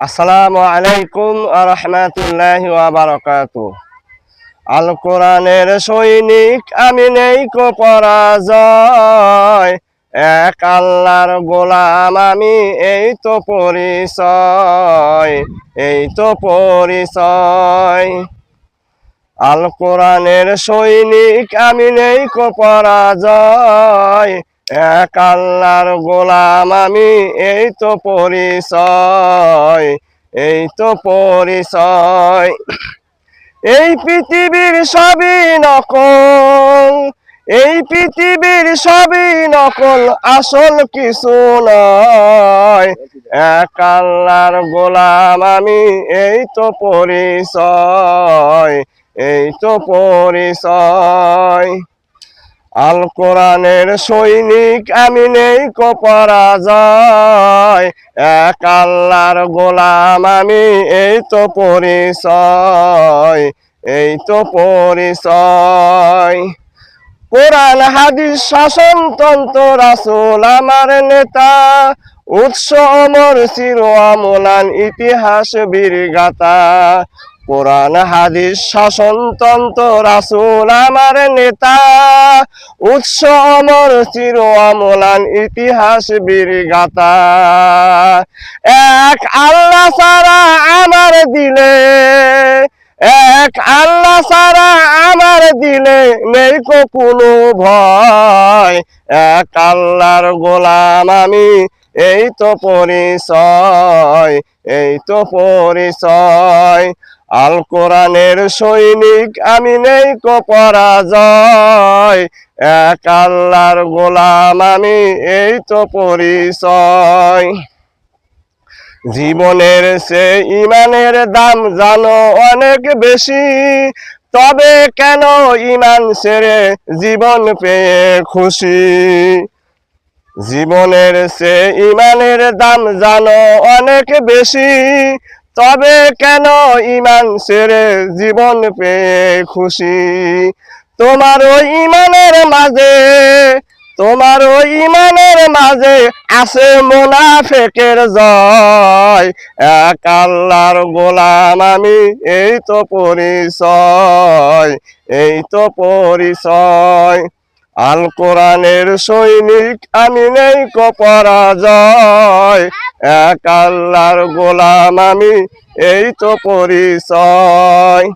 আসসালামু আলাইকুম ওয়া রাহমাতুল্লাহি ওয়া বারাকাতুহু। আল কোরআনের সৈনিক আমি নেই কো পরাজয়, এক আল্লাহর গোলাম আমি এই তো পরিচয়, এই তো পরিচয়। আল কোরআনের সৈনিক আমি নেই কো পরাজয়, এক আল্লাহর গোলাম আমি এই তো পরিচয়, এই তো পরিচয়। এই পৃথিবীর সবই নকল, এই পৃথিবীর সবই নকল, আসল কিছু নয়, এক আল্লাহর গোলাম আমি এই তো পরিচয়, এই তো পরিচয়। আল কোরআনের সৈনিক আমি নেই কো পরাজয়, এক আল্লাহর গোলাম আমি এই তো পরিচয়, এই তো পরিচয়। কোরআন হাদিস শাসনতন্ত্র রাসূল আমার নেতা, উৎস অমর চির অম্লান ইতিহাস বীরগাথা। কোরআন হাদিস শাসনতন্ত্র রাসূল আমার নেতা, উৎস অমর চির অম্লান ইতিহাস বীরগাথা। এক আল্লাহ ছাড়া আমার দিলে, এক আল্লাহ ছাড়া আমার দিলে নেই কো কোনো ভয়, এক আল্লাহর গোলাম আমি এই তো পরিচয়, এই তো পরিচয়। আল কোরআনের সৈনিক আমি নেই কো পরাজয়, এক আল্লাহর গোলাম আমি এই তো পরিচয়। জীবনের সে ইমানের দাম জানো অনেক বেশি, তবে কেন ইমান ছেড়ে জীবন পেয়ে খুশি। জীবনের সে ইমানের দাম জানো অনেক বেশি, তবে কেন ইমান ছেড়ে জীবন পেয়ে খুশি। তোমার ওই ইমানের মাঝে, তোমার ওই ইমানের মাঝে আছে মুনাফিকের জয়, এক আল্লাহর গোলাম আমি এই তো পরিচয়, এই তো পরিচয়। আল কোরআনের সৈনিক আমি নেই কো পরাজয়, এক আল্লাহর গোলাম আমি এই তো পরিচয়।